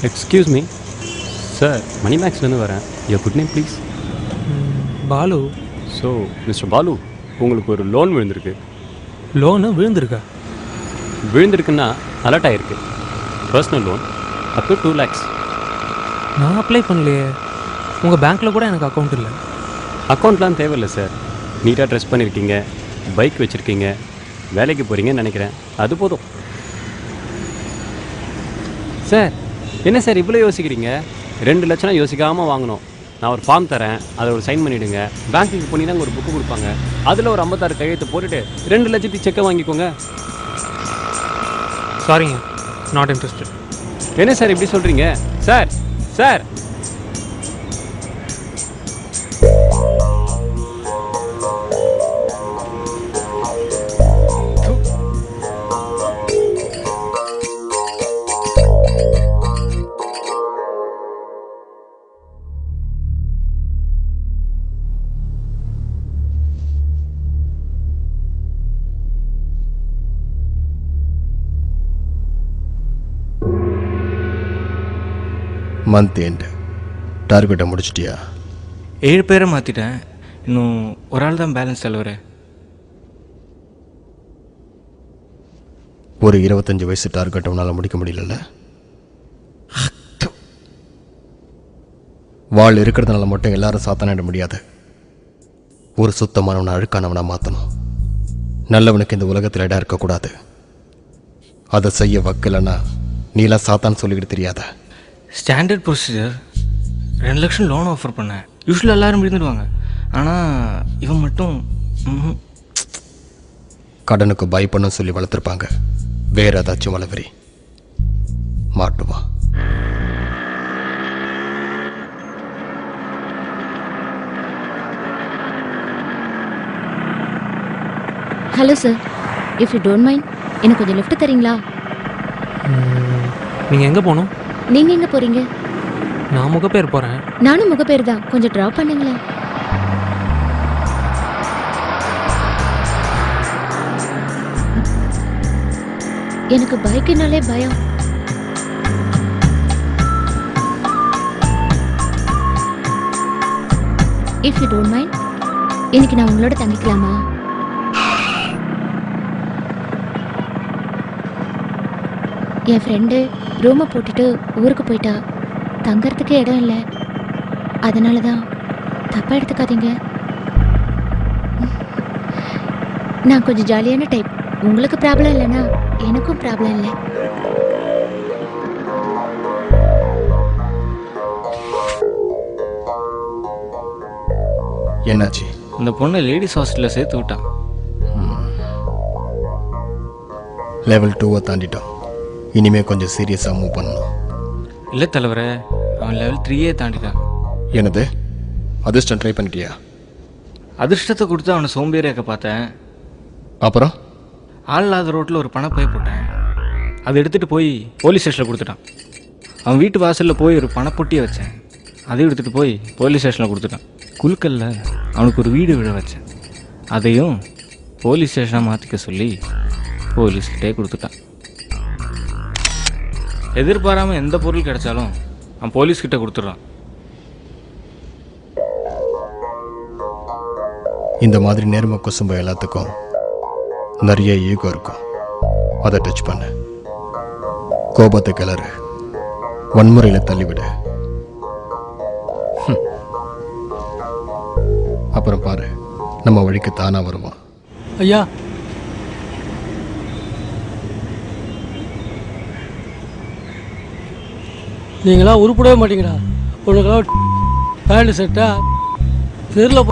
Excuse me sir, Money மேக்ஸ்லேருந்து வரேன். Your good name please? Balu. So mister Balu, உங்களுக்கு ஒரு லோன் விழுந்திருக்கு. லோனு விழுந்திருக்கா? விழுந்திருக்குன்னா அலர்ட் ஆகிருக்கு. Personal loan up to 2 lakhs. நான் அப்ளை பண்ணலையே. உங்கள் பேங்க்கில் கூட எனக்கு அக்கௌண்ட் இல்லை. அக்கௌண்ட்லாம் தேவையில்லை சார். நீட்டாக ட்ரெஸ் பண்ணியிருக்கீங்க, பைக் வச்சுருக்கீங்க, வேலைக்கு போகிறீங்கன்னு நினைக்கிறேன். அது போதும். சார் என்ன சார் இவ்வளோ யோசிக்கிறீங்க? 2 லட்சம் யோசிக்காமல் வாங்கணும். நான் ஒரு ஃபார்ம் தரேன், அதை ஒரு சைன் பண்ணிவிடுங்க. பேங்க்குக்கு போனீங்கன்னா ஒரு புக்கு கொடுப்பாங்க, அதில் ஒரு 56 கையெழுத்து போட்டுட்டு 2 லட்சத்துக்கு செக்கை வாங்கிக்கோங்க. சாரிங்க, நாட் இன்ட்ரெஸ்டட். என்ன சார் இப்படி சொல்கிறீங்க? சார் சார் மந்த் எண்டு டார்கெட்டை முடிச்சிட்டியா? 7 பேரை மாற்றிட்டேன். இன்னும் ஒரு ஆள் தான் பேலன்ஸ் தலைவர். ஒரு 25 வயசு டார்கெட்டை உன்னால் முடிக்க முடியல. வாழ் இருக்கிறதுனால மட்டும் எல்லாரும் சாத்தானிட முடியாது. ஒரு சுத்தமானவனை அழுக்கானவனாக மாற்றணும். நல்லவனுக்கு இந்த உலகத்தில் இடம் இருக்கக்கூடாது. அதை செய்ய வக்கலைன்னா நீலாம் சாத்தான்னு சொல்லிக்கிட்டு தெரியாத. Standard procedure. 2 லட்சம் லோன் ஆஃபர் பண்ணேன். யூஸ்வலாக எல்லோரும் இருந்துடுவாங்க. ஆனால் இவன் மட்டும் கடனுக்கு பயப்படணும் சொல்லி வளர்த்துருப்பாங்க. வேற ஏதாச்சும் வளவரி மாட்டுவான். Hello sir, if you don't mind எனக்கு கொஞ்சம் லிஃப்ட் தரீங்களா? நீங்கள் எங்கே போகணும்? நீங்கள் எங்கே போகிறீங்க? நான் முகப்பேர் போகிறேன். நானும் முகப்பேர் தான். கொஞ்சம் ட்ராப் பண்ணுங்களேன். எனக்கு பைக்குனாலே பயம். இஃப் யூ டோன்ட் மைண்ட் இன்னைக்கு நான் உங்களோட தங்கிக்கலாமா? என் ஃப்ரெண்டு ரூமை போட்டுட்டு ஊருக்கு போயிட்டா. தங்கறதுக்கு இடம் இல்லை. அதனால தான் தப்பாக எடுத்துக்காதீங்க. நான் கொஞ்சம் ஜாலியான டைப். உங்களுக்கு ப்ராப்ளம் இல்லைன்னா எனக்கும் ப்ராப்ளம் இல்லை. என்னாச்சு? இந்த பொண்ணை லேடிஸ் ஹாஸ்டலில் சேர்த்து விட்டான். லெவல் 2 தாண்டிட்டோம். இனிமேல் கொஞ்சம் சீரியஸாக மூவ் பண்ணணும். இல்லை தலைவரே, அவன் லெவல் 3 தாண்டிட்டான். என்னது? அதிர்ஷ்டம் ட்ரை பண்ணிட்டியா? அதிர்ஷ்டத்தை கொடுத்து அவனை சோம்பேறியாக்க பார்த்தேன். அப்புறம் ஆள் இல்லாத ரோட்டில் ஒரு பணம் போய் போட்டேன். அதை எடுத்துகிட்டு போய் போலீஸ் ஸ்டேஷனில் கொடுத்துட்டான். அவன் வீட்டு வாசலில் போய் ஒரு பணப்பொட்டியை வச்சேன். அதையும் எடுத்துகிட்டு போய் போலீஸ் ஸ்டேஷனில் கொடுத்துட்டான். குழுக்கல்ல அவனுக்கு ஒரு வீடு விழ வச்சேன். அதையும் போலீஸ் ஸ்டேஷனாக மாற்றிக்க சொல்லி போலீஸ்கிட்டே கொடுத்துட்டான். எதிர்பாராமல் எந்த பொருள் கிடைச்சாலும் அவன் போலீஸ்கிட்ட கொடுத்துட்றான். இந்த மாதிரி நேர்மை குசும்ப எல்லாத்துக்கும் நிறைய ஈகோ இருக்கும். அதை டச் பண்ணு. கோபத்தை கிளறு. வன்முறையில் தள்ளிவிடு. அப்புறம் பாரு, நம்ம வழிக்கு தானா வருவான். ஐயா, நீங்களாம் உருப்படவே மாட்டீங்கடா. உனக்கெல்லாம் பேண்ட் ஷர்ட்டா தெருல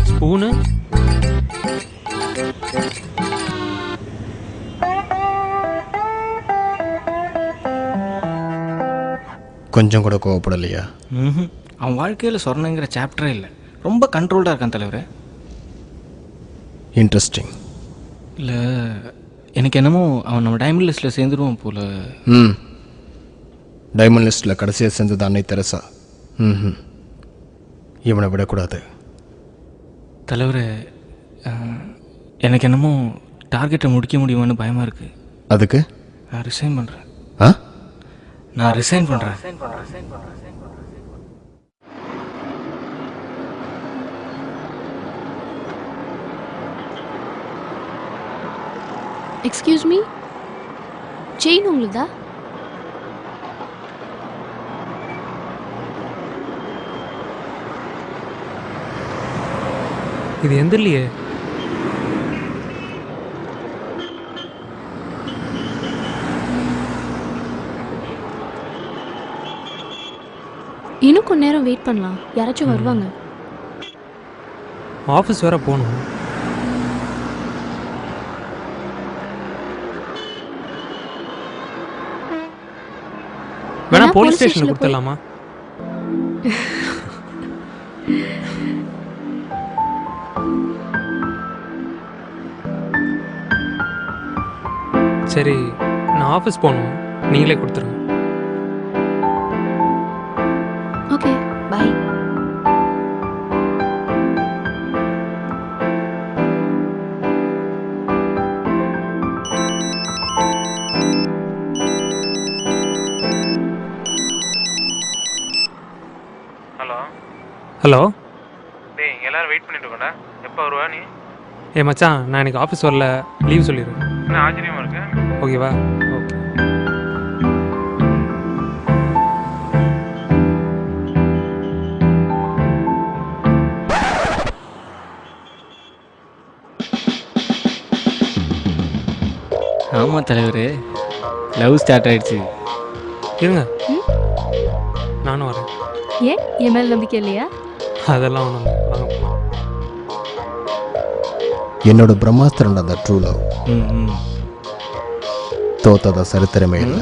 ஸ்பூனு கொஞ்சம் கூட கோவப்படலையா? அவன் வாழ்க்கையில் சொர்ணங்கிற சாப்டரே இல்லை. ரொம்ப கண்ட்ரோல்டாக இருக்கான் தலைவரே. இன்ட்ரெஸ்டிங். இல்லை, எனக்கு என்னமோ அவன் நம்ம டைமண்ட் லிஸ்ட்டில் சேர்ந்துருவான் போல. டைமண்ட் லிஸ்ட்டில் கடைசியாக சேர்ந்தது அன்னை தெரசா. இவனை விடக்கூடாது. தலைவரே, எனக்கு என்னமோ டார்கெட்டை முடிக்க முடியுமான்னு பயமாக இருக்குது. அதுக்கு நான் ரிசைன் பண்ணுறேன். ஆ நான் ரிசைன் பண்ணுறேன். எக்ஸ்கியூஸ் மீ, செயின் உங்களுதா? இது எந்திரலையே. இன்னும் கொஞ்ச நேரம் வெயிட் பண்ணலாம், யாராச்சும் வருவாங்க. ஆஃபீஸ் வேற போகணும். வேணா போலீஸ் ஸ்டேஷனில் கொடுத்துடலாமா? சரி, நான் ஆஃபீஸ் போகணும், நீங்களே கொடுத்துருங்க. Okay, bye. Hello hello. டேய், இங்கே எல்லாரும் வெயிட் பண்ணிட்டு இருக்கோம்டா. எப்போ வருவா நீ? மச்சான், நான் இன்னைக்கு ஆஃபீஸ் வரல, லீவ் சொல்லிடுறேன். என்ன ஆச்சரியமா இருக்கு? ஓகேவா? ஓகே. ஆமாம் தலைவரே, லவ் ஸ்டார்ட் ஆயிடுச்சு. இருங்க, நானும் வரேன். ஏன் என் மேல் நம்பிக்கை இல்லையா? அதெல்லாம் ஒன்றும் இல்லை, வாங்க போகலாம். என்னோட பிரம்மாஸ்திரன் அந்த ட்ரூ லவ் ம் ம் தோத்தத சரித்திரமே இல்லை.